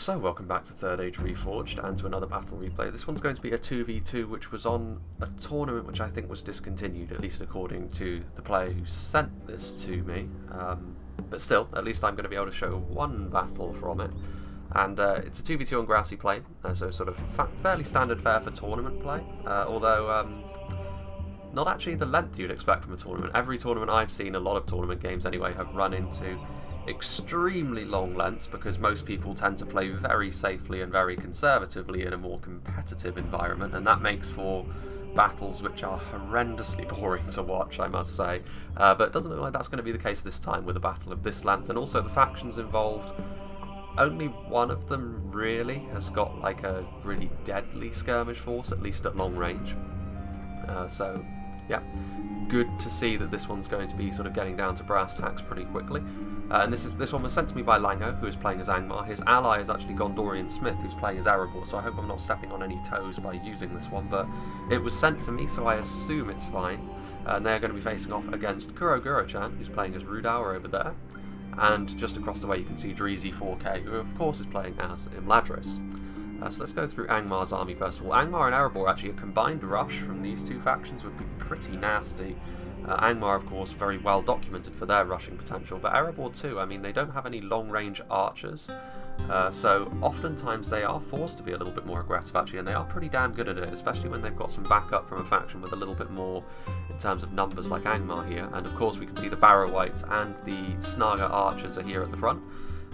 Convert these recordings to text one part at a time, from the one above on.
So welcome back to Third Age Reforged and to another battle replay. This one's going to be a 2v2 which was on a tournament which I think was discontinued, at least according to the player who sent this to me. But still, at least I'm going to be able to show one battle from it. And it's a 2v2 on grassy plain, so sort of fairly standard fare for tournament play, although not actually the length you'd expect from a tournament. Every tournament I've seen, a lot of tournament games anyway, have run into extremely long lengths because most people tend to play very safely and very conservatively in a more competitive environment, and that makes for battles which are horrendously boring to watch, I must say. But it doesn't look like that's going to be the case this time with a battle of this length, and also the factions involved. Only one of them really has got like a really deadly skirmish force, at least at long range. So yeah, good to see that this one's going to be sort of getting down to brass tacks pretty quickly. And this one was sent to me by Lango, who is playing as Angmar. His ally is actually Gondorian Smith, who's playing as Erebor, so I hope I'm not stepping on any toes by using this one, but it was sent to me, so I assume it's fine. And they're going to be facing off against Kuro-Guro-chan, who's playing as Rudour over there. And just across the way you can see Dreezy 4K, who of course is playing as Imladris. So let's go through Angmar's army first of all. Angmar and Erebor, actually a combined rush from these two factions would be pretty nasty. Angmar, of course, very well documented for their rushing potential, but Erebor too. I mean, they don't have any long-range archers, so oftentimes they are forced to be a little bit more aggressive, actually, and they are pretty damn good at it, especially when they've got some backup from a faction with a little bit more in terms of numbers like Angmar here. And of course we can see the Barrow Wights and the Snaga archers are here at the front.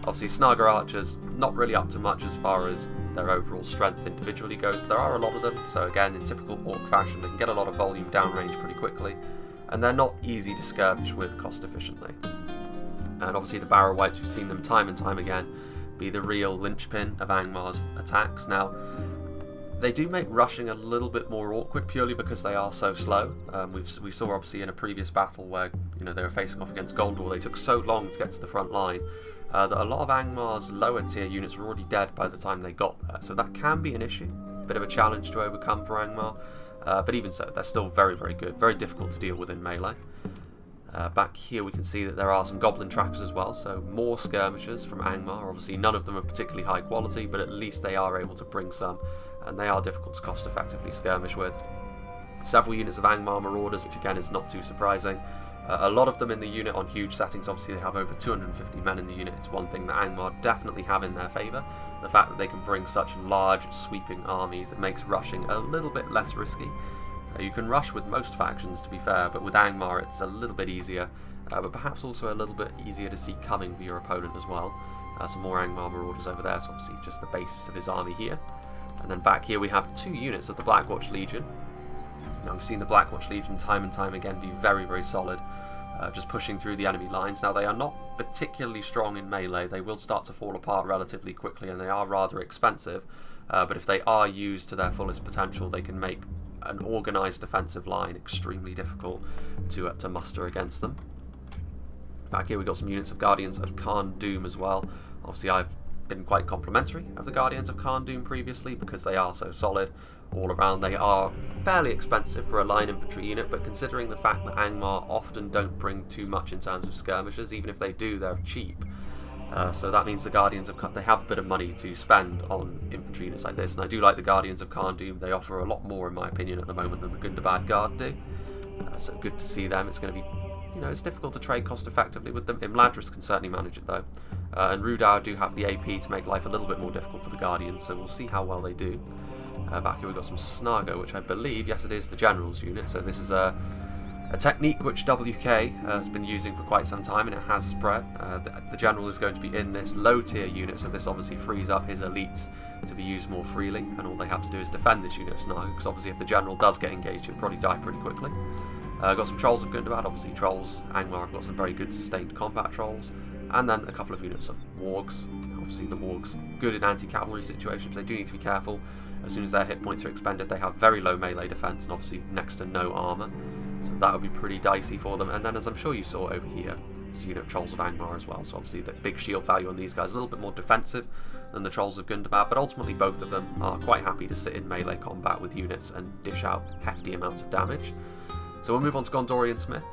Obviously Snaga archers not really up to much as far as their overall strength individually goes, but there are a lot of them, so again, in typical Orc fashion, they can get a lot of volume downrange pretty quickly, and they're not easy to skirmish with cost efficiently. And obviously the Barrow Wights, we've seen them time and time again be the real linchpin of Angmar's attacks. Now, they do make rushing a little bit more awkward purely because they are so slow. We saw obviously in a previous battle where they were facing off against Gondor, they took so long to get to the front line that a lot of Angmar's lower tier units were already dead by the time they got there. So that can be an issue, a bit of a challenge to overcome for Angmar. But even so, they're still very, very good, very difficult to deal with in melee. Back here we can see that there are some goblin trackers as well, so more skirmishers from Angmar. Obviously none of them are particularly high quality, but at least they are able to bring some, and they are difficult to cost effectively skirmish with. Several units of Angmar Marauders, which again is not too surprising. A lot of them in the unit on huge settings. Obviously they have over 250 men in the unit. It's one thing that Angmar definitely have in their favour. The fact that they can bring such large sweeping armies, it makes rushing a little bit less risky. You can rush with most factions, to be fair, but with Angmar it's a little bit easier, but perhaps also a little bit easier to see coming for your opponent as well. Some more Angmar Marauders over there, so obviously just the basis of his army here. And then back here we have two units of the Blackwatch Legion. Now we've seen the Blackwatch Legion time and time again be very, very solid, just pushing through the enemy lines. Now they are not particularly strong in melee, they will start to fall apart relatively quickly and they are rather expensive, but if they are used to their fullest potential they can make an organised defensive line extremely difficult to muster against them. Back here we've got some units of Guardians of Khan Doom as well. Obviously I've been quite complimentary of the Guardians of Khan Doom previously because they are so solid all around. They are fairly expensive for a line infantry unit, but considering the fact that Angmar often don't bring too much in terms of skirmishers, even if they do, they're cheap. So that means the Guardians of Khan, they have a bit of money to spend on infantry units like this, and I do like the Guardians of Khan Doom. They offer a lot more, in my opinion, at the moment than the Gundabad Guard do. So good to see them. It's going to be, it's difficult to trade cost effectively with them. Imladris can certainly manage it though. And Rudour do have the AP to make life a little bit more difficult for the Guardians, so we'll see how well they do. Back here we've got some Snaga, which I believe, yes it is the General's unit, so this is a technique which WK has been using for quite some time and it has spread. The General is going to be in this low tier unit, so this obviously frees up his elites to be used more freely, and all they have to do is defend this unit of Snaga, because obviously if the General does get engaged he'll probably die pretty quickly. Got some Trolls of Gundabad, obviously Trolls. Angmar have got some very good sustained combat Trolls, and then a couple of units of Wargs. Obviously the Wargs good in anti-cavalry situations, they do need to be careful. As soon as their hit points are expended they have very low melee defense and obviously next to no armor, so that would be pretty dicey for them. And then, as I'm sure you saw over here, there's a unit of Trolls of Angmar as well, so obviously the big shield value on these guys, a little bit more defensive than the Trolls of Gundabad, but ultimately both of them are quite happy to sit in melee combat with units and dish out hefty amounts of damage. So we'll move on to Gondorian Smith.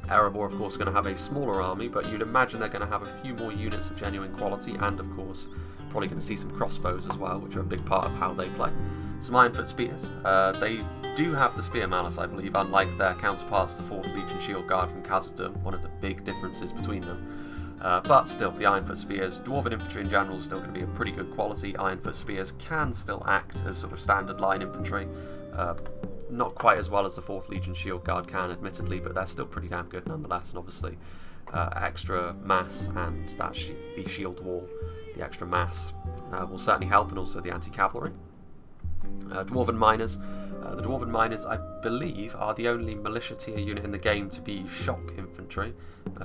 Erebor, of course, are going to have a smaller army, but you'd imagine they're going to have a few more units of genuine quality and, of course, probably going to see some crossbows as well, which are a big part of how they play. Some Ironfoot Spears. They do have the Spear Malice, I believe, unlike their counterparts, the 4th Legion Shield Guard from Khazad-dûm, one of the big differences between them. But still, the Ironfoot Spears, Dwarven Infantry in general is still going to be a pretty good quality. Ironfoot Spears can still act as sort of standard line infantry. Not quite as well as the 4th Legion Shield Guard can, admittedly, but they're still pretty damn good nonetheless, and obviously extra mass and that the shield wall, the extra mass, will certainly help, and also the anti-cavalry. Dwarven Miners. The Dwarven Miners, I believe, are the only militia tier unit in the game to be shock infantry.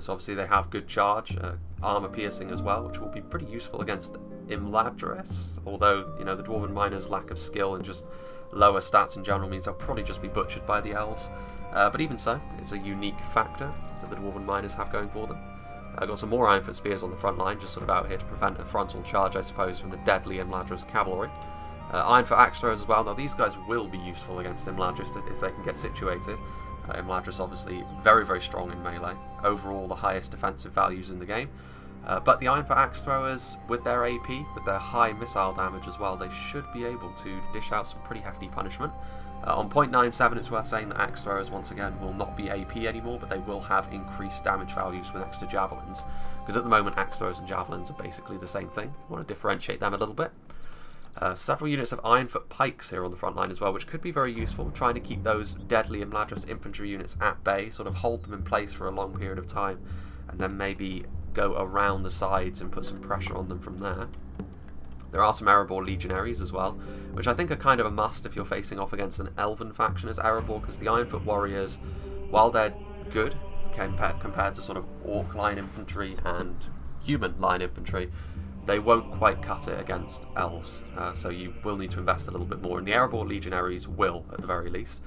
So obviously they have good charge, armor piercing as well, which will be pretty useful against Imladris, although, you know, the Dwarven Miners' lack of skill and just lower stats in general means they'll probably just be butchered by the elves. But even so, it's a unique factor that the Dwarven Miners have going for them. Got some more Ironfoot Spears on the front line, just sort of out here to prevent a frontal charge, I suppose, from the deadly Imladris cavalry. Ironfoot Axe Throwers as well. Now these guys will be useful against Imladris if they can get situated. Imladris obviously very, very strong in melee. Overall the highest defensive values in the game. But the Ironfoot Axe Throwers, with their AP, with their high missile damage as well, they should be able to dish out some pretty hefty punishment. On 0.97, it's worth saying that Axe Throwers, once again, will not be AP anymore, but they will have increased damage values with next to Javelins. Because at the moment, Axe Throwers and Javelins are basically the same thing. You want to differentiate them a little bit. Several units of Ironfoot Pikes here on the front line as well, which could be very useful, trying to keep those deadly Imladris infantry units at bay, sort of hold them in place for a long period of time, and then maybe go around the sides and put some pressure on them from there. There are some Erebor Legionaries as well, which I think are kind of a must if you're facing off against an Elven faction as Erebor, because the Ironfoot Warriors, while they're good compared to sort of Orc line infantry and human line infantry, they won't quite cut it against elves, so you will need to invest a little bit more, and the Erebor Legionaries will, at the very least.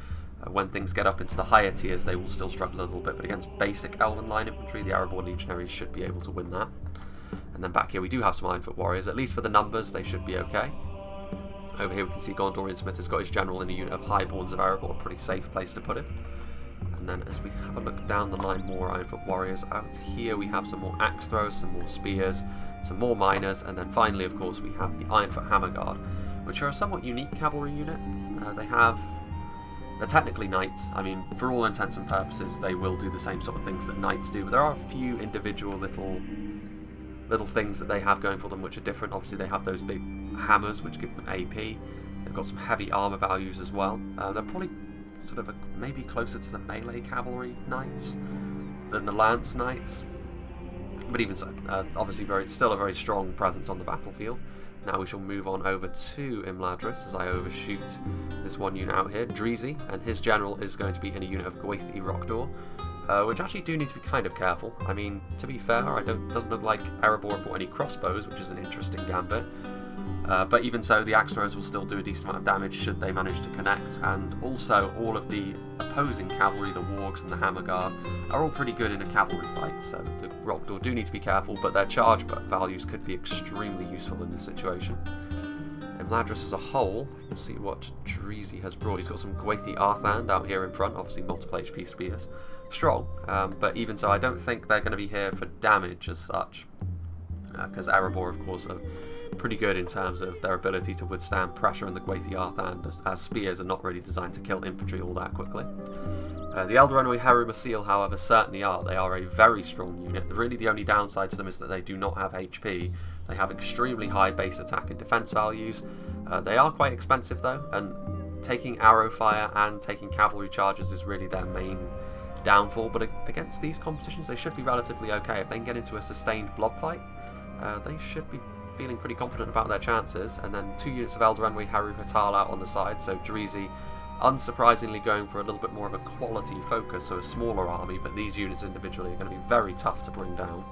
When things get up into the higher tiers, they will still struggle a little bit, but against basic Elven line infantry, the Erebor Legionaries should be able to win that. And then back here we do have some Ironfoot Warriors, at least for the numbers they should be okay. Over here we can see Gondorian Smith has got his general in a unit of Highborns of Erebor, a pretty safe place to put him. And then as we have a look down the line, more Ironfoot Warriors. Out here we have some more Axe Throwers, some more Spears, some more Miners, and then finally, of course, we have the Ironfoot Hammer Guard, which are a somewhat unique cavalry unit. They're technically knights. I mean, for all intents and purposes, they will do the same sort of things that knights do, but there are a few individual little things that they have going for them which are different. Obviously, they have those big hammers, which give them AP. They've got some heavy armor values as well. They're probably sort of maybe closer to the melee cavalry knights than the lance knights, but even so, obviously still a very strong presence on the battlefield. Now we shall move on over to Imladris as I overshoot this one unit out here, Dreezy, and his general is going to be in a unit of Gwathi Rockdor, which actually do need to be kind of careful. I mean, to be fair, doesn't look like Erebor brought any crossbows, which is an interesting gambit. But even so, the Axe Throwers will still do a decent amount of damage should they manage to connect, and also all of the opposing cavalry, the Wargs and the Hammer Guard, are all pretty good in a cavalry fight, so the Rockdor do need to be careful, but their charge values could be extremely useful in this situation. Imladris as a whole, we'll see what Dreezy has brought. He's got some Gwathi Arthand out here in front, obviously multiple HP spears. Strong, but even so, I don't think they're going to be here for damage as such, because Erebor, of course, are pretty good in terms of their ability to withstand pressure, and the Gwathi Arthand, as spears are not really designed to kill infantry all that quickly. The Eldarenoi Heru Masil, however, certainly are. They are a very strong unit. Really, the only downside to them is that they do not have HP. They have extremely high base attack and defense values. They are quite expensive though, and taking arrow fire and taking cavalry charges is really their main downfall. But against these competitions, they should be relatively okay. If they can get into a sustained blob fight, they should be feeling pretty confident about their chances. And then 2 units of Eldarenoi Heru Hatal out on the side, so Dreezy unsurprisingly going for a little bit more of a quality focus, so a smaller army, but these units individually are going to be very tough to bring down.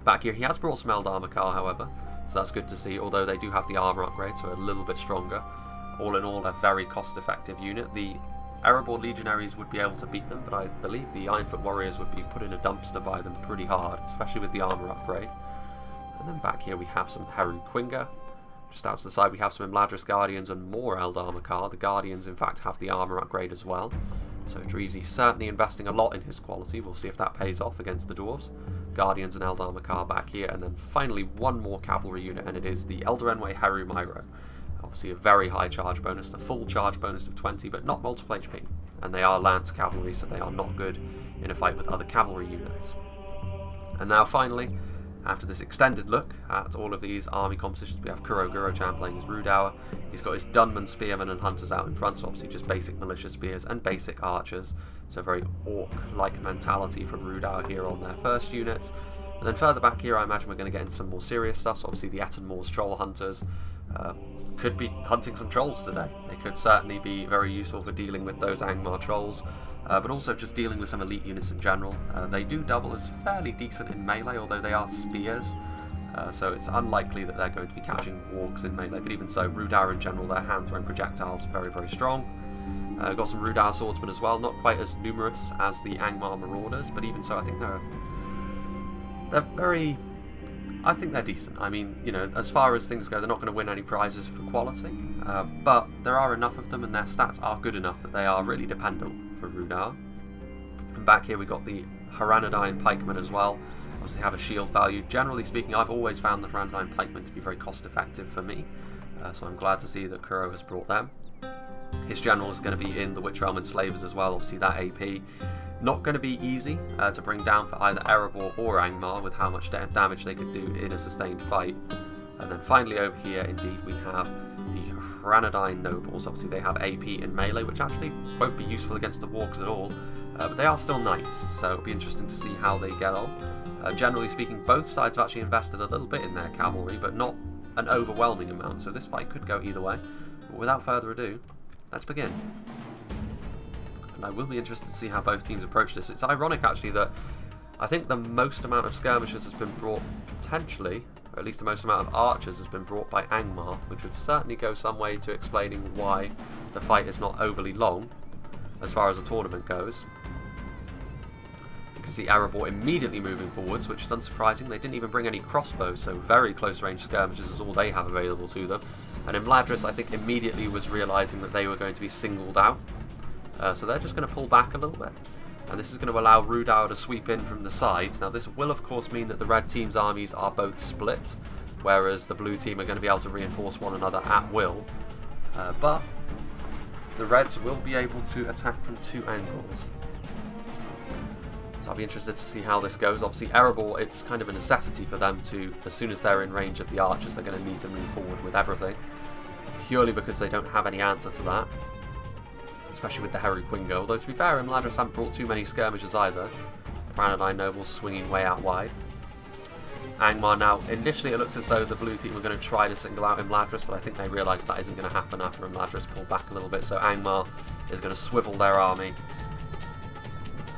Back here he has brought some Eldar however, so that's good to see, although they do have the armour upgrade, so a little bit stronger. All in all, a very cost-effective unit. The Erebor Legionaries would be able to beat them, but I believe the Ironfoot Warriors would be put in a dumpster by them pretty hard, especially with the armour upgrade. And then back here we have some Heru Quinga. Just out to the side we have some Imladris Guardians and more Eldar. The Guardians in fact have the armour upgrade as well. So Dreezy certainly investing a lot in his quality. We'll see if that pays off against the Dwarves. Guardians and Eldar back here, and then finally one more cavalry unit, and it is the Eldorenway Heru Myro. Obviously a very high charge bonus, the full charge bonus of 20, but not multiple HP. And they are Lance cavalry, so they are not good in a fight with other cavalry units. And now finally, after this extended look at all of these army compositions, we have Kuro Gurochan playing as Rudour. He's got his Dunman, Spearmen and Hunters out in front, so obviously just basic militia spears and basic archers. So very orc-like mentality from Rudour here on their first unit. And then further back here, I imagine we're going to get into some more serious stuff. So obviously the Etten Moors Troll Hunters could be hunting some trolls today. They could certainly be very useful for dealing with those Angmar trolls. But also just dealing with some elite units in general. They do double as fairly decent in melee, although they are spears, so it's unlikely that they're going to be catching wargs in melee, but even so, Rudour in general, their hand-thrown projectiles are very, very strong. Got some Rudour swordsmen as well, not quite as numerous as the Angmar marauders, but even so, I think I think they're decent. I mean, you know, as far as things go, they're not going to win any prizes for quality, but there are enough of them and their stats are good enough that they are really dependable for Rudour. And back here we got the Haranadine Pikemen as well. Obviously have a shield value. Generally speaking, I've always found the Haranadine Pikemen to be very cost effective for me, so I'm glad to see that Kuro has brought them. His general is going to be in the Witch Realm Enslavers as well, obviously that AP. Not going to be easy to bring down for either Erebor or Angmar with how much damage they could do in a sustained fight. And then finally over here, indeed, we have the Haranadine Nobles. Obviously they have AP in melee, which actually won't be useful against the wargs at all, but they are still knights, so it'll be interesting to see how they get on. Generally speaking, both sides have actually invested a little bit in their cavalry, but not an overwhelming amount, so this fight could go either way. But without further ado, let's begin. And I will be interested to see how both teams approach this. It's ironic actually that I think the most amount of skirmishers has been brought potentially, or at least the most amount of archers has been brought by Angmar, which would certainly go some way to explaining why the fight is not overly long as far as the tournament goes. You can see Erebor immediately moving forwards, which is unsurprising. They didn't even bring any crossbows, so very close range skirmishers is all they have available to them. And Imladris, I think, immediately was realising that they were going to be singled out. So they're just going to pull back a little bit. And this is going to allow Rudour to sweep in from the sides. Now this will of course mean that the red team's armies are both split, whereas the blue team are going to be able to reinforce one another at will. But the reds will be able to attack from two angles. So I'll be interested to see how this goes. Obviously Erebor, it's kind of a necessity for them to, as soon as they're in range of the archers, they're going to need to move forward with everything. Purely because they don't have any answer to that. Especially with the Heru Quingo, although to be fair, Imladris haven't brought too many skirmishers either. The Haranadine Nobles swinging way out wide. Angmar now, initially it looked as though the blue team were going to try to single out Imladris, but I think they realised that isn't going to happen after Imladris pulled back a little bit, so Angmar is going to swivel their army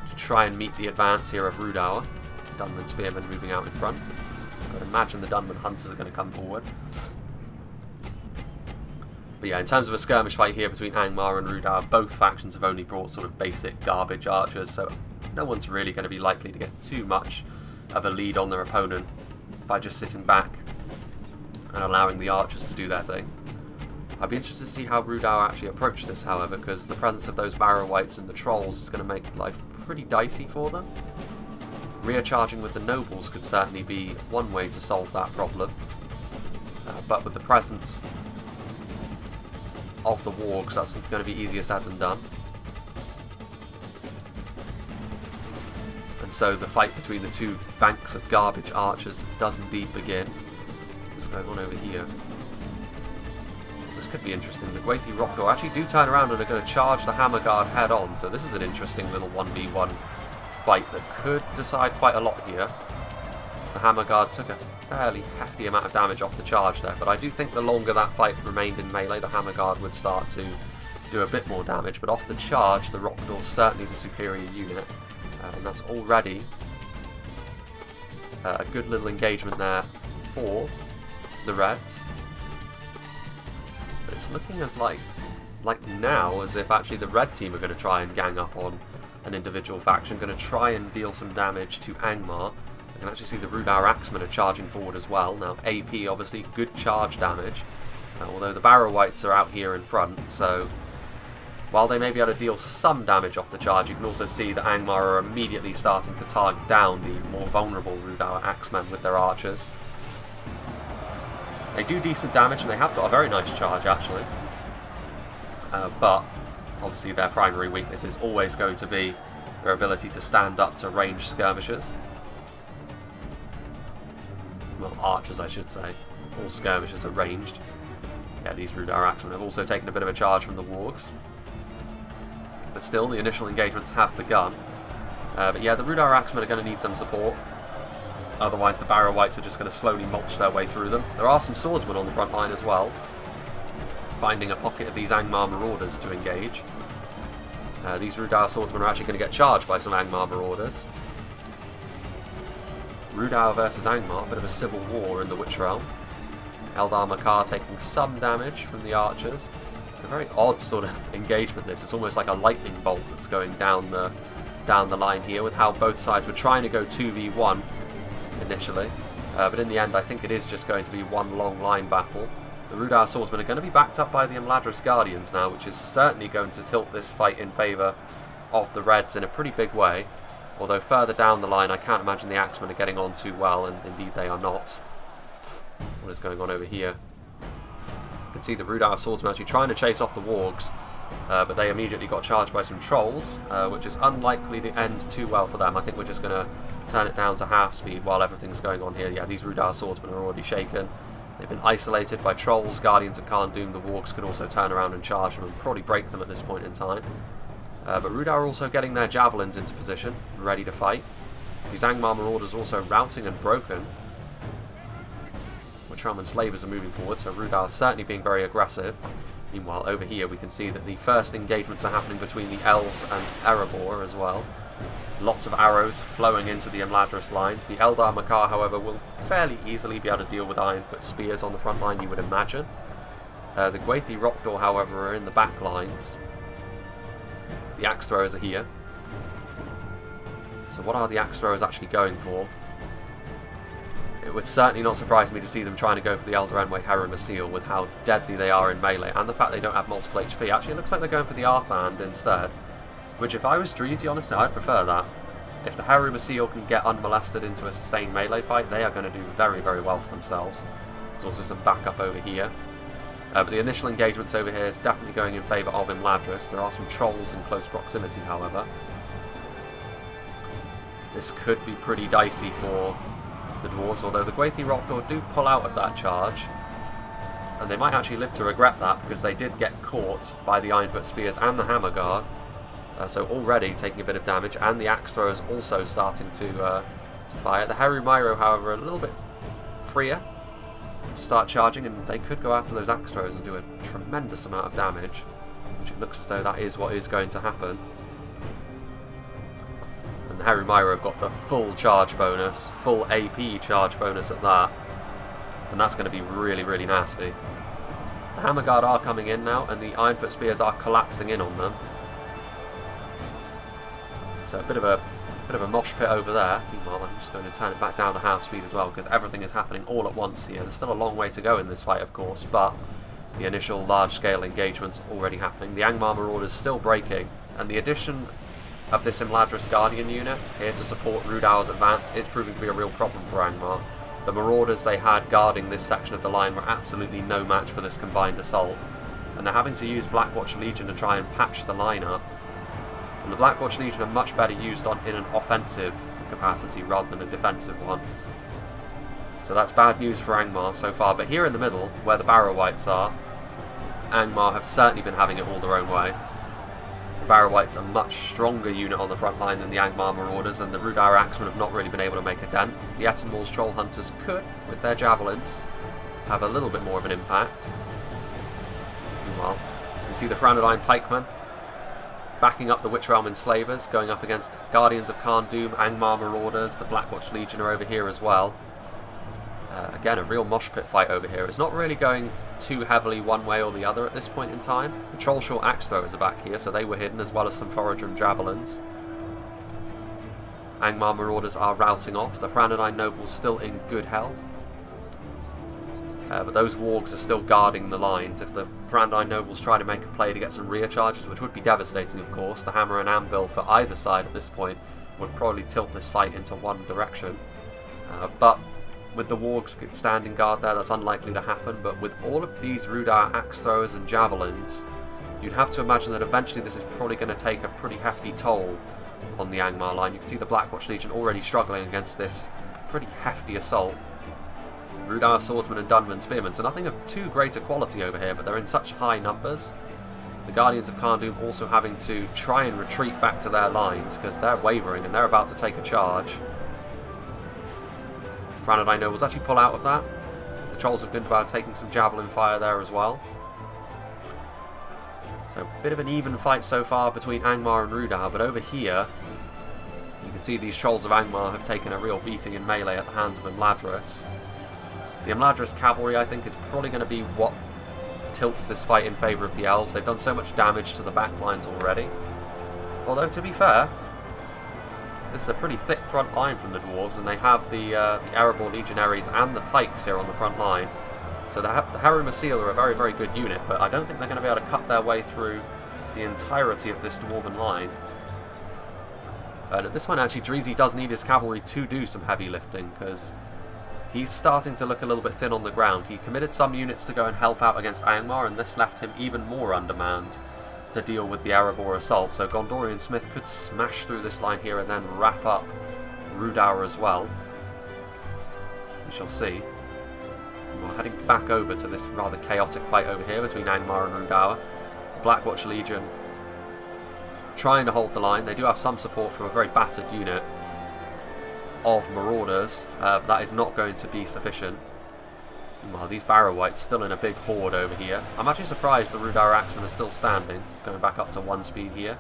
to try and meet the advance here of Rudour. Dunman Spearmen moving out in front. I would imagine the Dunman Hunters are going to come forward. But yeah, in terms of a skirmish fight here between Angmar and Rudour, both factions have only brought sort of basic garbage archers, so no one's really going to be likely to get too much of a lead on their opponent by just sitting back and allowing the archers to do their thing. I'd be interested to see how Rudour actually approach this, however, because the presence of those Barrow Wights and the Trolls is going to make life pretty dicey for them. Rear charging with the Nobles could certainly be one way to solve that problem, but with the presence of the wargs, that's going to be easier said than done. And so the fight between the two banks of garbage archers does indeed begin. What's going on over here? This could be interesting. The Gwathi Rockdor actually do turn around and are going to charge the Hammer Guard head on, so this is an interesting little 1v1 fight that could decide quite a lot here. The Hammer Guard took a fairly hefty amount of damage off the charge there, but I do think the longer that fight remained in melee, the Hammer Guard would start to do a bit more damage, but off the charge, the Rockdor is certainly the superior unit, and that's already a good little engagement there for the Reds. But it's looking as like now as if actually the red team are going to try and gang up on an individual faction, going to try and deal some damage to Angmar. I can actually see the Rudour Axemen are charging forward as well. Now AP, obviously, good charge damage, although the Barrow Wights are out here in front, so while they may be able to deal some damage off the charge, you can also see that Angmar are immediately starting to target down the more vulnerable Rudauer Axemen with their archers. They do decent damage, and they have got a very nice charge, actually. But, obviously, their primary weakness is always going to be their ability to stand up to ranged skirmishers. Well, archers, I should say. All skirmishers are ranged. Yeah, these Rudauer Axemen have also taken a bit of a charge from the wargs. But still, the initial engagements have begun. But yeah, the Rudauer Axemen are going to need some support. Otherwise, the Barrow Wights are just going to slowly mulch their way through them. There are some swordsmen on the front line as well, finding a pocket of these Angmar Marauders to engage. These Rudauer swordsmen are actually going to get charged by some Angmar Marauders. Rudauer versus Angmar, a bit of a civil war in the Witch Realm. Eldar Makar taking some damage from the archers. It's a very odd sort of engagement, this. It's almost like a lightning bolt that's going down the line here, with how both sides were trying to go 2v1 initially. But in the end, I think it is just going to be one long line battle. The Rudauer swordsmen are going to be backed up by the Imladris Guardians now, which is certainly going to tilt this fight in favour of the Reds in a pretty big way. Although further down the line, I can't imagine the Axemen are getting on too well, and indeed they are not. What is going on over here? You can see the Rudauer swordsmen actually trying to chase off the wargs, but they immediately got charged by some trolls, which is unlikely to end too well for them. I think we're just going to turn it down to half speed while everything's going on here. Yeah, these Rudauer swordsmen are already shaken. They've been isolated by trolls, guardians of Khan Doom. The wargs could also turn around and charge them and probably break them at this point in time. But Rudauer are also getting their javelins into position, ready to fight. These Angmar Marauders also routing and broken. Witchrealm and Slavers are moving forward, so Rudauer certainly being very aggressive. Meanwhile, over here we can see that the first engagements are happening between the Elves and Erebor as well. Lots of arrows flowing into the Imladris lines. The Eldar Makar, however, will fairly easily be able to deal with Ironfoot spears on the front line, you would imagine. The Gwathi Rockdor, however, are in the back lines. The axe throwers are here. So what are the axe throwers actually going for? It would certainly not surprise me to see them trying to go for the Elder Enway Harrim Asil with how deadly they are in melee, and the fact they don't have multiple HP. Actually, it looks like they're going for the Arthand instead. Which, if I was Dreezy, honestly, I'd prefer that. If the Harrim Asil can get unmolested into a sustained melee fight, they are going to do very, very well for themselves. There's also some backup over here. But the initial engagements over here is definitely going in favour of Imladris. There are some trolls in close proximity, however. This could be pretty dicey for the dwarves, although the Gwathi Rockdor do pull out of that charge. And they might actually live to regret that, because they did get caught by the Ironfoot Spears and the Hammer Guard. So already taking a bit of damage, and the axe throwers also starting to fire. The Haru Myro, however, a little bit freer to start charging, and they could go after those axe throwers and do a tremendous amount of damage, which it looks as though that is what is going to happen. And the Haru Myro have got the full charge bonus, full AP charge bonus at that, and that's going to be really, really nasty. The Hammer Guard are coming in now, and the Ironfoot Spears are collapsing in on them. So a bit of a mosh pit over there. Meanwhile, I'm just going to turn it back down to half speed as well, because everything is happening all at once here. There's still a long way to go in this fight, of course, but the initial large-scale engagement's already happening. The Angmar Marauders still breaking, and the addition of this Imladris Guardian unit here to support Rudauer's advance is proving to be a real problem for Angmar. The Marauders they had guarding this section of the line were absolutely no match for this combined assault, and they're having to use Blackwatch Legion to try and patch the line up. And the Blackwatch Legion are much better used in an offensive capacity rather than a defensive one. So that's bad news for Angmar so far. But here in the middle, where the Barrow Wights are, Angmar have certainly been having it all their own way. The Barrow Wights are a much stronger unit on the front line than the Angmar Marauders, and the Rudauer Axemen have not really been able to make a dent. The Ettenwall's Troll Hunters could, with their javelins, have a little bit more of an impact. Meanwhile, you see the Franodine Pikemen backing up the Witchrealm Enslavers, going up against Guardians of Khan Doom, Angmar Marauders. The Blackwatch Legion are over here as well. Again, a real mosh pit fight over here. It's not really going too heavily one way or the other at this point in time. The Trollshort Axe Throwers are back here, so they were hidden, as well as some Forager Javelins. Angmar Marauders are routing off. The Franodine Nobles still in good health. But those wargs are still guarding the lines. If the Brandine nobles try to make a play to get some rear charges, which would be devastating of course, the hammer and anvil for either side at this point would probably tilt this fight into one direction. But with the wargs standing guard there, that's unlikely to happen. But with all of these Rudar axe throwers and javelins, you'd have to imagine that eventually this is probably going to take a pretty hefty toll on the Angmar line. You can see the Blackwatch Legion already struggling against this pretty hefty assault. Rudar swordsmen and Dunman spearmen, so nothing of too great a quality over here, but they're in such high numbers. The Guardians of Kharndoom also having to try and retreat back to their lines because they're wavering and they're about to take a charge. Franadine nobles actually pull out of that. The Trolls of Gundabad taking some javelin fire there as well. So a bit of an even fight so far between Angmar and Rudar, but over here you can see these Trolls of Angmar have taken a real beating in melee at the hands of Imladris. The Imladris cavalry, I think, is probably going to be what tilts this fight in favour of the Elves. They've done so much damage to the back lines already. Although, to be fair, this is a pretty thick front line from the Dwarves, and they have the Erebor Legionaries and the Pikes here on the front line. So the Harum Asil are a very, very good unit, but I don't think they're going to be able to cut their way through the entirety of this Dwarven line. And at this point, actually, Dreezy does need his cavalry to do some heavy lifting, because he's starting to look a little bit thin on the ground. He committed some units to go and help out against Angmar, and this left him even more undermanned to deal with the Erebor assault. So Gondorian Smith could smash through this line here and then wrap up Rudar as well. We shall see. We're heading back over to this rather chaotic fight over here between Angmar and Rudar. The Blackwatch Legion trying to hold the line. They do have some support from a very battered unit of Marauders. That is not going to be sufficient. Well, these Barrow-wights still in a big horde over here. I'm actually surprised the Rudar Axemen are still standing, going back up to 1 speed here.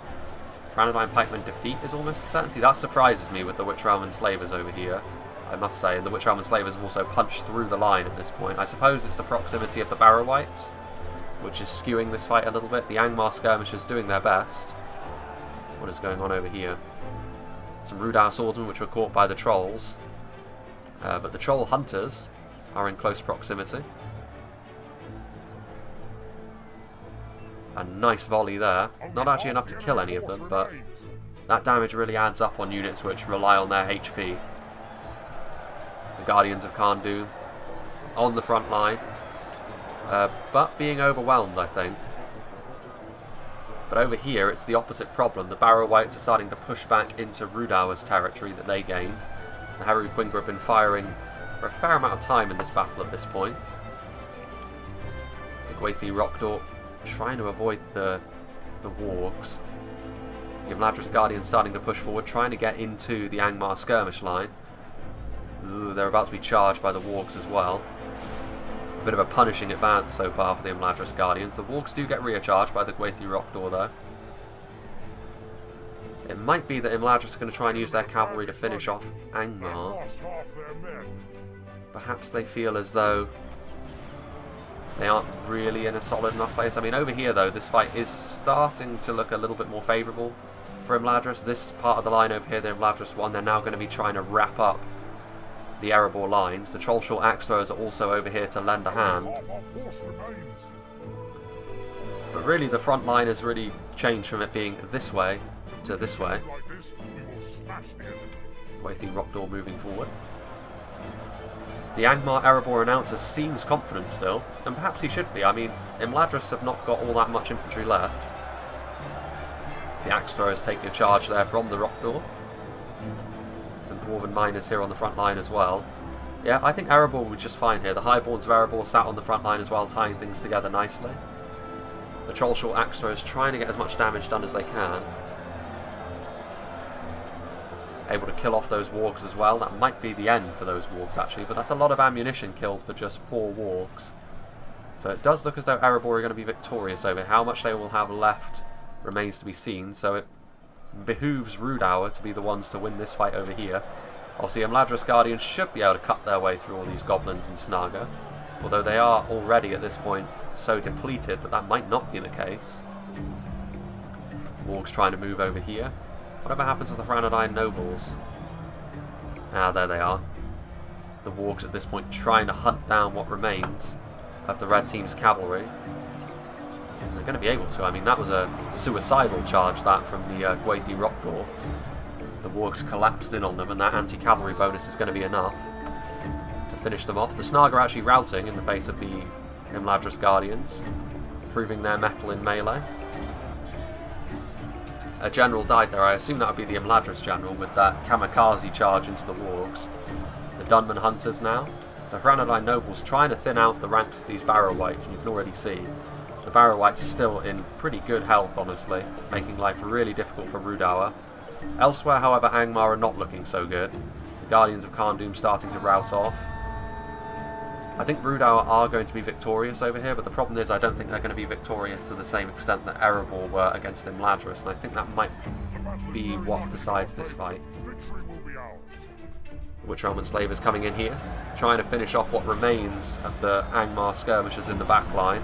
Granadine Pikemen defeat is almost a certainty. That surprises me with the Witch Realm Enslavers over here, I must say. And the Witch Realm Enslavers have also punched through the line at this point. I suppose it's the proximity of the Barrow-wights which is skewing this fight a little bit. The Angmar skirmishers doing their best. What is going on over here? Some Rudar swordsmen which were caught by the Trolls. But the Troll Hunters are in close proximity. A nice volley there. Not actually enough to kill any of them, but that damage really adds up on units which rely on their HP. The Guardians of Kharndoom on the front line, but being overwhelmed, I think. But over here, it's the opposite problem. The Barrow-wights are starting to push back into Rudaur's territory that they gained. The Haru Quingra have been firing for a fair amount of time in this battle at this point. The Gwathi Rockdor trying to avoid the wargs. The Imladris Guardians starting to push forward, trying to get into the Angmar skirmish line. They're about to be charged by the wargs as well. A bit of a punishing advance so far for the Imladris Guardians. The wargs do get recharged by the Gwathi Rockdor though. It might be that Imladris are going to try and use their cavalry to finish off Angmar. Perhaps they feel as though they aren't really in a solid enough place. I mean, over here though, this fight is starting to look a little bit more favourable for Imladris. This part of the line over here, the Imladris one, they're now going to be trying to wrap up the Erebor lines. The Trollshort Axe Throwers are also over here to lend a hand. But really the front line has really changed from it being this way to this way. Gwathi Rockdor moving forward. The Angmar Erebor announcer seems confident still, and perhaps he should be. I mean, Imladris have not got all that much infantry left. The Axe Throwers taking a charge there from the Rockdor. Some Dwarven miners here on the front line as well. Yeah, I think Erebor will be just fine here. The Highborns of Erebor sat on the front line as well, tying things together nicely. The Trollshort Axe Throwers trying to get as much damage done as they can. Able to kill off those wargs as well. That might be the end for those wargs actually, but that's a lot of ammunition killed for just 4 wargs. So it does look as though Erebor are going to be victorious over it. How much they will have left remains to be seen, so it behooves Rudaur to be the ones to win this fight over here. Obviously Imladris Guardians should be able to cut their way through all these goblins and Snaga, although they are already at this point so depleted that that might not be the case. Wargs trying to move over here. Whatever happens with the Franadine nobles? Ah, there they are. The wargs at this point trying to hunt down what remains of the red team's cavalry. And they're going to be able to. I mean, that was a suicidal charge, that, from the Gwaiti Rockdor. The wargs collapsed in on them, and that anti-cavalry bonus is going to be enough to finish them off. The Snarg are actually routing in the face of the Imladris Guardians, proving their mettle in melee. A general died there. I assume that would be the Imladris general with that kamikaze charge into the wargs. The Dunman Hunters now. The Hranadine nobles trying to thin out the ranks of these Barrow-wights, and you can already see the Barrow-wights still in pretty good health, honestly, making life really difficult for Rudawa. Elsewhere, however, Angmar are not looking so good. The Guardians of Kharndoom starting to rout off. I think Rudawa are going to be victorious over here, but the problem is I don't think they're going to be victorious to the same extent that Erebor were against Imladris, and I think that might be what decides this fight. The Witch Realm Enslavers coming in here, trying to finish off what remains of the Angmar skirmishers in the back line.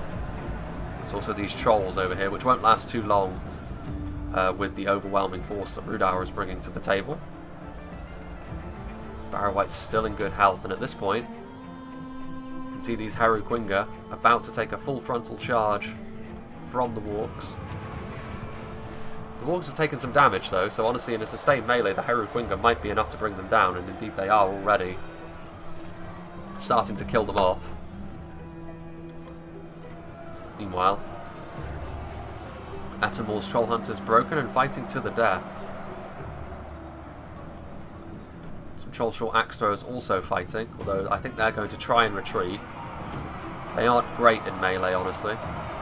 There's also these trolls over here, which won't last too long with the overwhelming force that Rudawa is bringing to the table. Barrow-wights still in good health, and at this point you can see these Heru Quinga about to take a full frontal charge from the wargs. The wargs have taken some damage though, so honestly in a sustained melee the Heru Quinga might be enough to bring them down, and indeed they are already starting to kill them off. Meanwhile, Atamor's Troll Hunters broken and fighting to the death. Some Trollshaw Axe Throwers also fighting, although I think they're going to try and retreat. They aren't great in melee, honestly.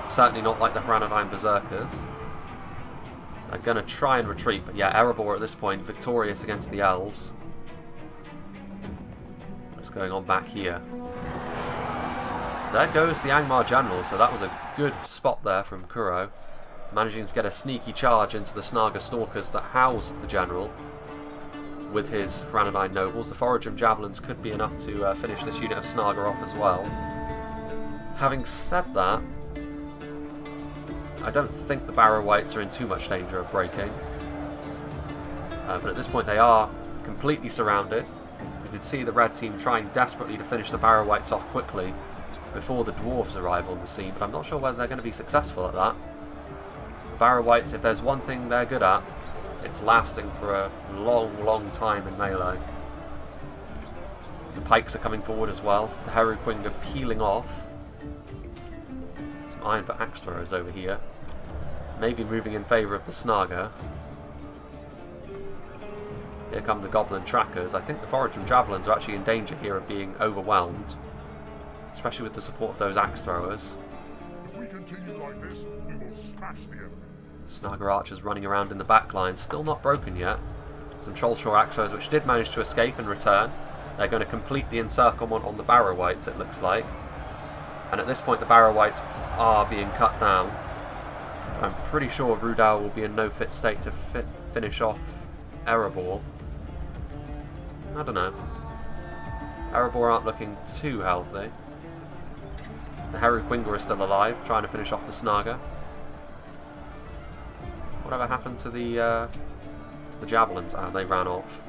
Certainly not like the Hranadine Berserkers. So they're going to try and retreat, but yeah, Erebor at this point victorious against the Elves. What's going on back here? There goes the Angmar General, so that was a good spot there from Kuro. Managing to get a sneaky charge into the Snaga Stalkers that housed the General with his Hranadine Nobles. The Foragem Javelins could be enough to finish this unit of Snaga off as well. Having said that, I don't think the Barrow-wights are in too much danger of breaking. But at this point they are completely surrounded. You can see the red team trying desperately to finish the Barrow-wights off quickly before the dwarves arrive on the scene, but I'm not sure whether they're going to be successful at that. The Barrow-wights, if there's one thing they're good at, it's lasting for a long, long time in melee. The pikes are coming forward as well. The Heru Quinga peeling off. Some iron for axe throwers over here. Maybe moving in favour of the Snaga. Here come the Goblin Trackers. I think the Foragem Javelins are actually in danger here of being overwhelmed, especially with the support of those axe throwers. If we continue like this, we will smash the enemy. Snaga archers running around in the back line, still not broken yet. Some Trollshaw axe throwers which did manage to escape and return. They're going to complete the encirclement on the Barrow-wights, it looks like. And at this point the Barrow-wights are being cut down. I'm pretty sure Rudawa will be in no fit state to finish off Erebor. I don't know. Erebor aren't looking too healthy. The Heru Quinga is still alive, trying to finish off the Snaga. Whatever happened to the Javelins? Ah, they ran off.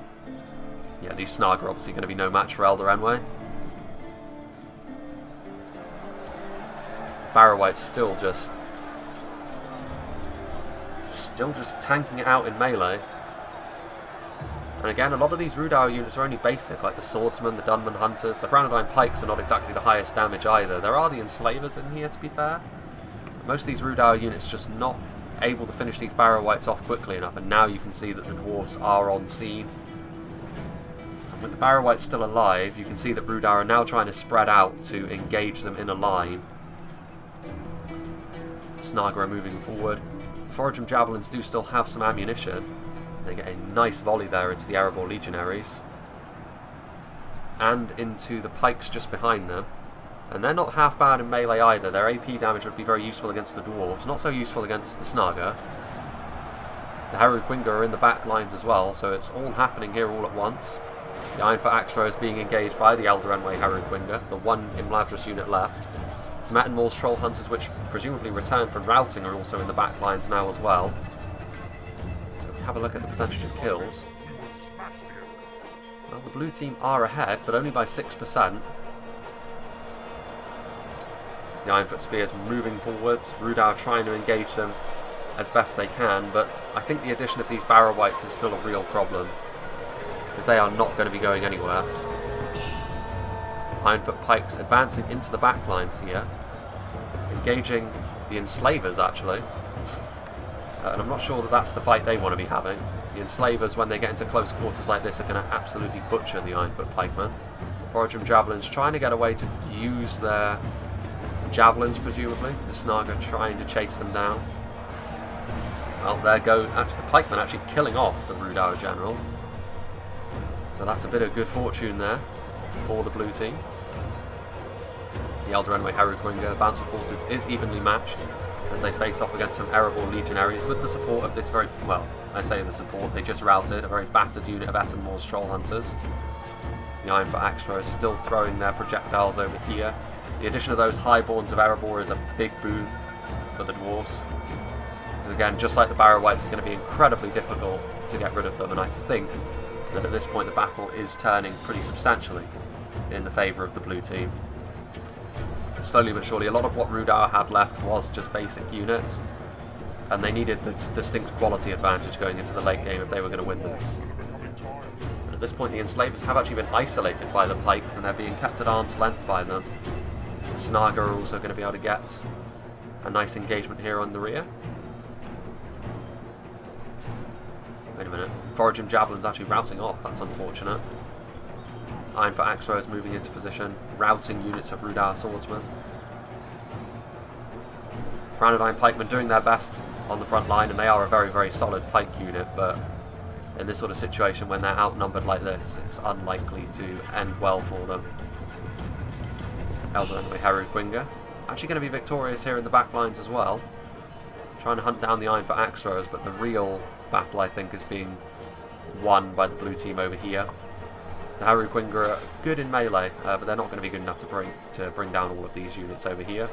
Yeah, these Snaga are obviously going to be no match for Elder Enway. Barrow-wights still just tanking it out in melee. And again, a lot of these Rudawa units are only basic, like the Swordsmen, the Dunman Hunters. The Hranadine Pikes are not exactly the highest damage either. There are the Enslavers in here, to be fair. Most of these Rudawa units just not able to finish these Barrow-wights off quickly enough, and now you can see that the Dwarves are on scene. And with the Barrow-wights still alive, you can see that Rudawa are now trying to spread out to engage them in a line. Snaga are moving forward. The Foragem Javelins do still have some ammunition. They get a nice volley there into the Erebor Legionaries. And into the pikes just behind them. And they're not half bad in melee either. Their AP damage would be very useful against the Dwarves. Not so useful against the Snaga. The Heru Quinga are in the back lines as well, so it's all happening here all at once. The Iron Foot Axe Throwers being engaged by the Elder Enway Heru Quinga, the one Imladris unit left. Some Atenmor's Troll Hunters, which presumably returned from routing, are also in the back lines now as well. Have a look at the percentage of kills. Well, the blue team are ahead, but only by 6%. The Ironfoot Spears moving forwards. Rudau trying to engage them as best they can, but I think the addition of these Barrow Wights is still a real problem, because they are not going to be going anywhere. Ironfoot Pikes advancing into the back lines here, engaging the Enslavers actually, and I'm not sure that that's the fight they want to be having. The Enslavers, when they get into close quarters like this, are going to absolutely butcher the Ironfoot Pikemen. Reforged Javelins trying to get away to use their javelins, presumably. The Snaga trying to chase them down. Well, there go actually the pikemen actually killing off the Rudau General. So that's a bit of good fortune there for the blue team. The Elder Enway Herrickwinger, the balance of forces is evenly matched as they face off against some Erebor legionaries with the support of this very, well, I say the support, they just routed a very battered unit of Etenmore's Troll Hunters. The Ironfoot Axerow is still throwing their projectiles over here. The addition of those Highborns of Erebor is a big boon for the dwarves. Because again, just like the Barrow Wights, it's going to be incredibly difficult to get rid of them, and I think that at this point the battle is turning pretty substantially in the favour of the blue team. Slowly but surely, a lot of what Rudau had left was just basic units, and they needed the distinct quality advantage going into the late game if they were going to win this. And at this point the Enslavers have actually been isolated by the Pikes, and they're being kept at arm's length by them. The Snaga are also going to be able to get a nice engagement here on the rear. Wait a minute, Reforged Javelin's actually routing off, that's unfortunate. Ironfoot Axerow is moving into position, routing units of Rudau swordsmen. Crowned Pikemen doing their best on the front line, and they are a very, very solid pike unit, but in this sort of situation when they're outnumbered like this, it's unlikely to end well for them. Elder Enway Herrickwinger actually going to be victorious here in the back lines as well, trying to hunt down the Ironfoot Axerows, but the real battle I think is being won by the blue team over here. The Herrickwinger are good in melee, but they're not going to be good enough to bring down all of these units over here.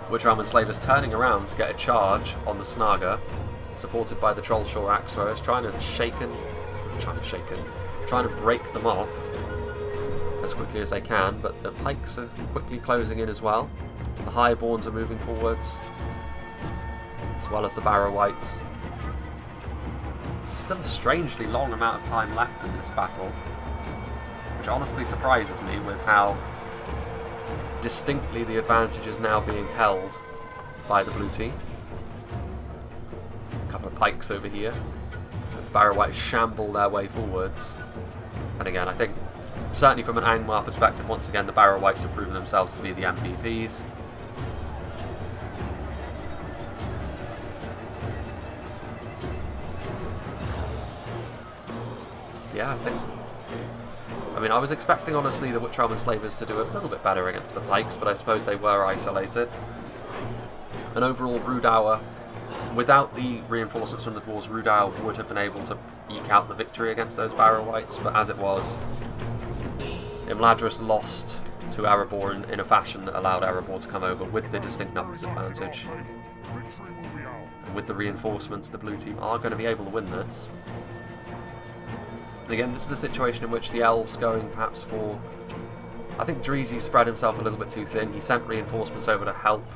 Witchrealm Enslavers turning around to get a charge on the Snaga, supported by the Trollshaw Axerows, trying to break them off as quickly as they can, but the Pikes are quickly closing in as well. The Highborns are moving forwards, as well as the Barrow Wights. Still a strangely long amount of time left in this battle, which honestly surprises me with how distinctly the advantage is now being held by the blue team. A couple of Pikes over here. The Barrow Wights shamble their way forwards. And again, I think, certainly from an Angmar perspective, once again the Barrow Wights have proven themselves to be the MVPs. Yeah, I mean, I was expecting, honestly, the Witchrealm Enslavers to do a little bit better against the Pikes, but I suppose they were isolated. And overall, Rudau, without the reinforcements from the dwarves, Rudau would have been able to eke out the victory against those Barrow Wights, but as it was, Imladris lost to Erebor in a fashion that allowed Erebor to come over with the distinct numbers advantage. And with the reinforcements, the blue team are going to be able to win this. And again, this is a situation in which the Elves going perhaps for... I think Dreezy spread himself a little bit too thin. He sent reinforcements over to help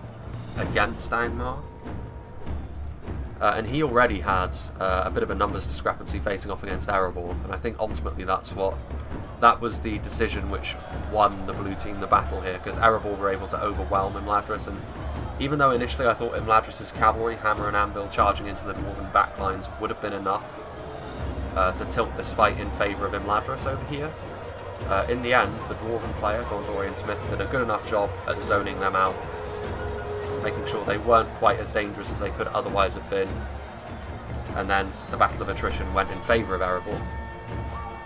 against Angmar. And he already had a bit of a numbers discrepancy facing off against Erebor. And I think ultimately that was the decision which won the blue team the battle here, because Erebor were able to overwhelm Imladris. And even though initially I thought Imladris' cavalry, hammer and anvil, charging into the dwarven backlines would have been enough to tilt this fight in favour of Imladris over here, in the end, the dwarven player, Gondorian Smith, did a good enough job at zoning them out, making sure they weren't quite as dangerous as they could otherwise have been, and then the battle of attrition went in favour of Erebor.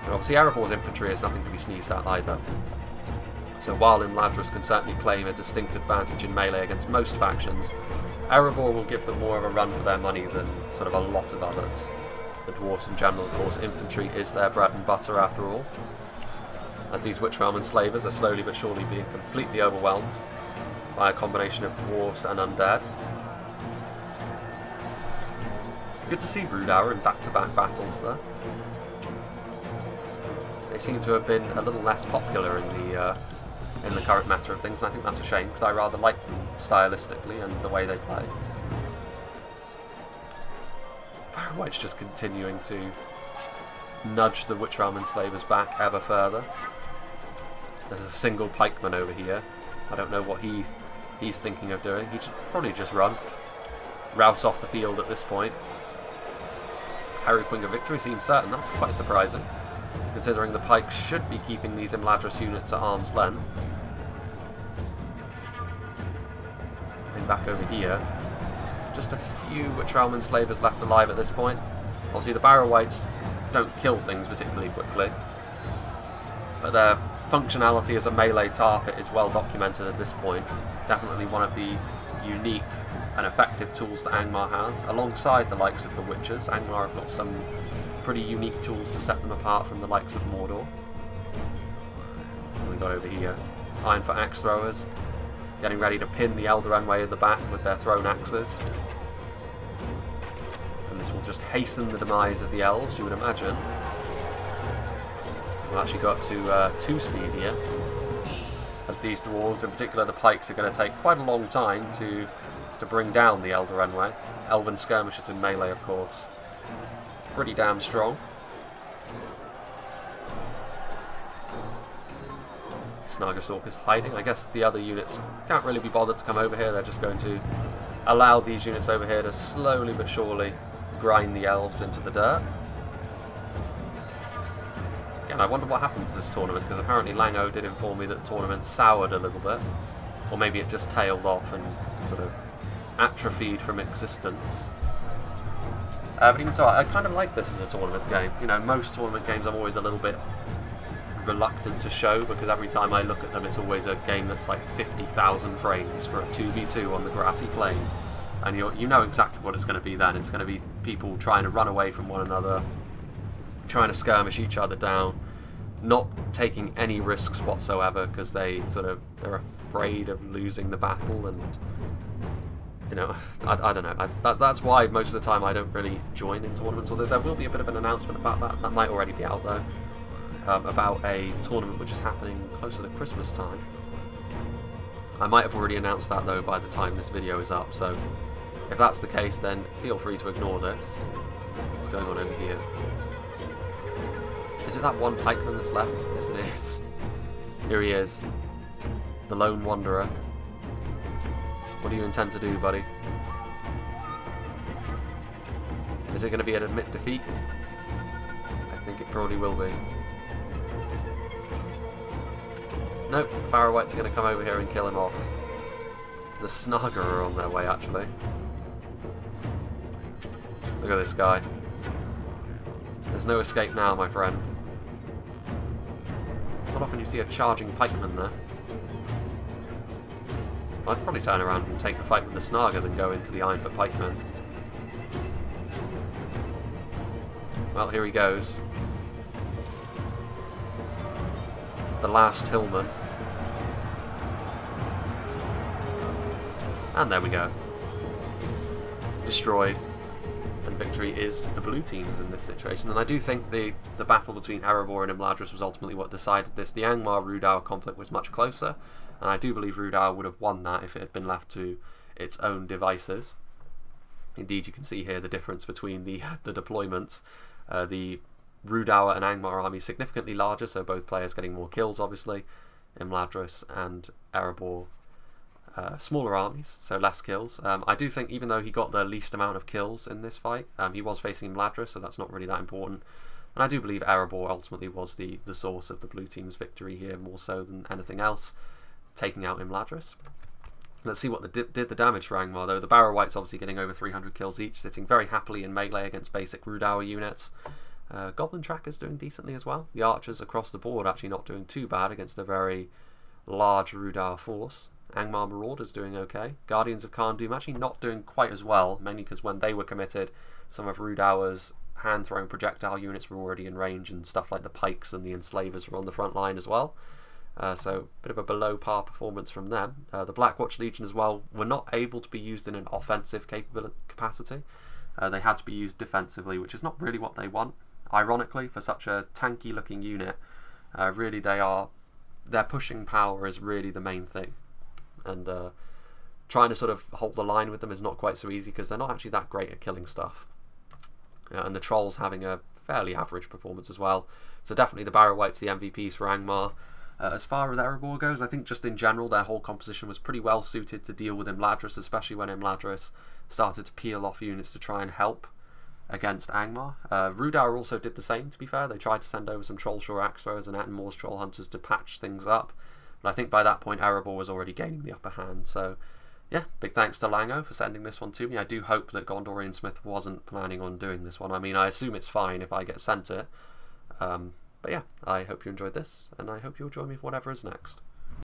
And obviously Erebor's infantry is nothing to be sneezed at either, so while Imladris can certainly claim a distinct advantage in melee against most factions, Erebor will give them more of a run for their money than sort of a lot of others. The dwarves in general, of course, infantry is their bread and butter after all, as these Witchrealm Enslavers are slowly but surely being completely overwhelmed by a combination of dwarves and undead. Good to see Rudau in back-to-back battles there. They seem to have been a little less popular in the current meta of things, and I think that's a shame, because I rather like them stylistically and the way they play. White's just continuing to nudge the Witch Realm Enslavers back ever further. There's a single pikeman over here. I don't know what he's thinking of doing. He should probably just run. Rouse off the field at this point. Harry-Quinga victory seems certain. That's quite surprising, considering the pikes should be keeping these Imladris units at arm's length. And back over here, just a few Witch Realm Enslavers left alive at this point. Obviously the Barrow Wights don't kill things particularly quickly, but their functionality as a melee target is well documented at this point. Definitely one of the unique and effective tools that Angmar has, alongside the likes of the Witchers. Angmar have got some pretty unique tools to set them apart from the likes of Mordor. What we got over here? Ironfoot Axe Throwers, getting ready to pin the Eldarenway in the back with their thrown axes. And this will just hasten the demise of the elves, you would imagine. We've actually got to 2 speed here, as these dwarves, in particular the pikes, are going to take quite a long time to bring down the Eldarenway. Elven skirmishers in melee, of course. Pretty damn strong. Snagastalk is hiding. I guess the other units can't really be bothered to come over here. They're just going to allow these units over here to slowly but surely grind the elves into the dirt. Again, I wonder what happens to this tournament, because apparently Lango did inform me that the tournament soured a little bit. Or maybe it just tailed off and sort of atrophied from existence. But even so, I kind of like this as a tournament game. You know, most tournament games I'm always a little bit reluctant to show, because every time I look at them it's always a game that's like 50,000 frames for a 2v2 on the grassy plain, and you know exactly what it's going to be then. It's going to be people trying to run away from one another, trying to skirmish each other down, not taking any risks whatsoever, because they're afraid of losing the battle. And you know, I don't know. That's why most of the time I don't really join in tournaments, although there will be a bit of an announcement about that. That might already be out though, about a tournament which is happening closer to Christmas time. I might have already announced that though by the time this video is up, so if that's the case then feel free to ignore this. What's going on over here? Is it that one pikeman that's left? Yes it is. Here he is, the lone wanderer. What do you intend to do, buddy? Is it going to be an admit defeat? I think it probably will be. Nope, the Barrow Wights are going to come over here and kill him off. The Snaga are on their way, actually. Look at this guy. There's no escape now, my friend. Not often you see a charging pikeman there. I'd probably turn around and take the fight with the Snaga than go into the Ironfoot pikeman. Well, here he goes. The last hillman. And there we go. Destroyed. And victory is the blue teams in this situation. And I do think the battle between Erebor and Imladris was ultimately what decided this. The Angmar-Rudauer conflict was much closer, and I do believe Rudauer would have won that if it had been left to its own devices. Indeed, you can see here the difference between the deployments. The Rudauer and Angmar army significantly larger, so both players getting more kills, obviously. Imladris and Erebor smaller armies, so less kills. I do think, even though he got the least amount of kills in this fight, he was facing Imladris, so that's not really that important. And I do believe Erebor ultimately was the source of the blue team's victory here, more so than anything else, taking out Imladris. Let's see what did the damage for Angmar, though. The Barrow Wights obviously getting over 300 kills each, sitting very happily in melee against basic Rudauer units. Goblin Trackers doing decently as well. The archers across the board actually not doing too bad against a very large Rudauer force. Angmar Marauders doing okay. Guardians of Khan Doom actually not doing quite as well, mainly because when they were committed, some of Rudauer's hand-thrown projectile units were already in range, and stuff like the pikes and the enslavers were on the front line as well. So a bit of a below-par performance from them. The Blackwatch Legion as well were not able to be used in an offensive capacity. They had to be used defensively, which is not really what they want. Ironically, for such a tanky-looking unit, really they are their pushing power is really the main thing, and trying to sort of hold the line with them is not quite so easy because they're not actually that great at killing stuff. And the trolls having a fairly average performance as well. So definitely the Barrow Wights, the MVPs for Angmar. As far as Erebor goes, I think just in general their whole composition was pretty well suited to deal with Imladris, especially when Imladris started to peel off units to try and help against Angmar. Rudauer also did the same, to be fair. They tried to send over some Trollshore Axe Throwers and Ettenmoor's Troll Hunters to patch things up. But I think by that point Erebor was already gaining the upper hand. So yeah, big thanks to Lango for sending this one to me. I do hope that Gondorian Smith wasn't planning on doing this one. I mean, I assume it's fine if I get sent it. But yeah, I hope you enjoyed this, and I hope you'll join me for whatever is next.